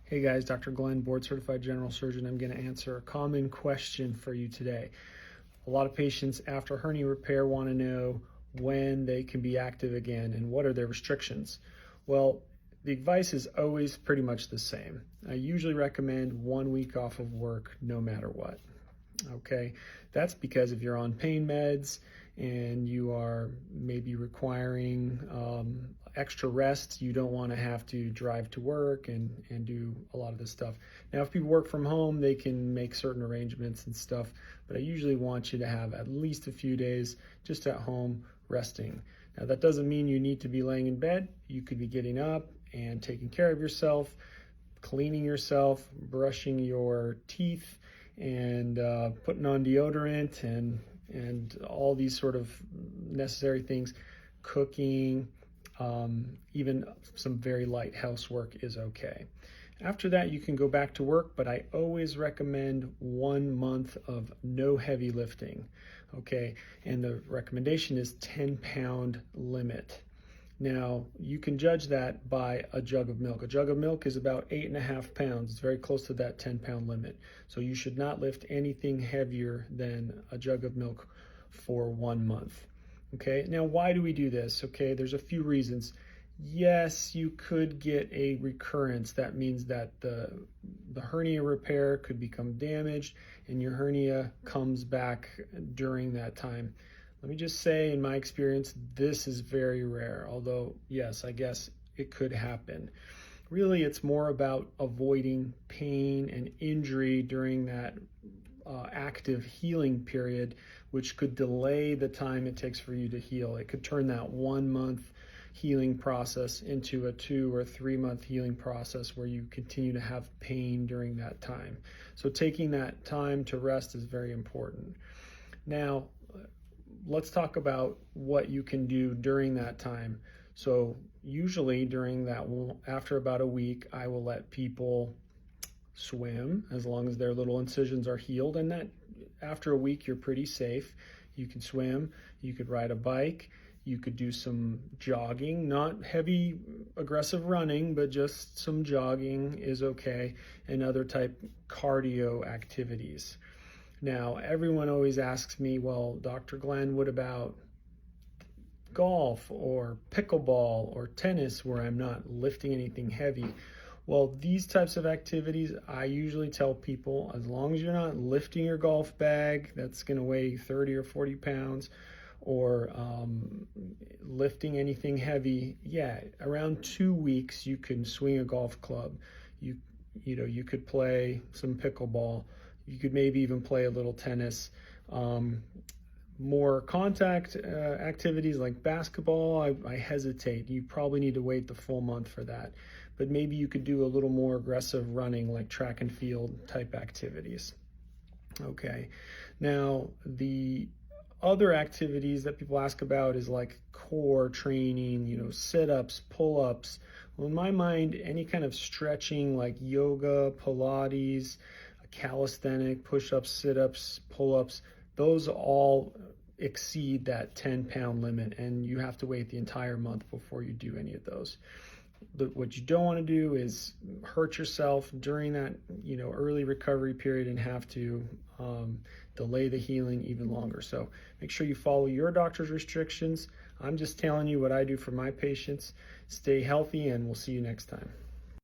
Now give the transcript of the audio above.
Hey guys, Dr. Glenn, board certified general surgeon. I'm going to answer a common question for you today. A lot of patients after hernia repair want to know when they can be active again and what are their restrictions. Well, the advice is always pretty much the same. I usually recommend 1 week off of work no matter what. Okay, that's because if you're on pain meds and you are maybe requiring extra rest, you don't want to have to drive to work and do a lot of this stuff. Now, if people work from home, they can make certain arrangements and stuff, but I usually want you to have at least a few days just at home resting. Now, that doesn't mean you need to be laying in bed. You could be getting up and taking care of yourself, cleaning yourself, brushing your teeth, and putting on deodorant and all these sort of necessary things, cooking, even some very light housework is okay. After that, you can go back to work, but I always recommend 1 month of no heavy lifting, okay? And the recommendation is 10-pound limit. Now, you can judge that by a jug of milk. A jug of milk is about 8.5 pounds. It's very close to that 10-pound limit. So you should not lift anything heavier than a jug of milk for 1 month. Okay, now why do we do this? Okay, there's a few reasons. Yes, you could get a recurrence. That means that the hernia repair could become damaged and your hernia comes back during that time. Let me just say, in my experience, this is very rare, although, yes, I guess it could happen. Really, it's more about avoiding pain and injury during that active healing period, which could delay the time it takes for you to heal. It could turn that 1 month healing process into a 2 or 3 month healing process where you continue to have pain during that time. So taking that time to rest is very important. Now, let's talk about what you can do during that time. So usually during that, after about a week, I will let people swim as long as their little incisions are healed, and that after a week you're pretty safe. You can swim, you could ride a bike, you could do some jogging, not heavy aggressive running, but just some jogging is okay, and other type cardio activities. Now, everyone always asks me, well, Dr. Glenn, what about golf or pickleball or tennis where I'm not lifting anything heavy? Well, these types of activities, I usually tell people, as long as you're not lifting your golf bag that's going to weigh 30 or 40 pounds, or lifting anything heavy, yeah, around 2 weeks you can swing a golf club. You could play some pickleball. You could maybe even play a little tennis. More contact activities like basketball, I hesitate. You probably need to wait the full month for that. But maybe you could do a little more aggressive running, like track and field type activities. Okay. Now, the other activities that people ask about is like core training, sit-ups, pull-ups. Well, in my mind, any kind of stretching like yoga, Pilates, calisthenic, push-ups, sit-ups, pull-ups, those all exceed that 10-pound limit, and you have to wait the entire month before you do any of those. What you don't want to do is hurt yourself during that early recovery period and have to delay the healing even longer. So make sure you follow your doctor's restrictions. I'm just telling you what I do for my patients. Stay healthy, and we'll see you next time.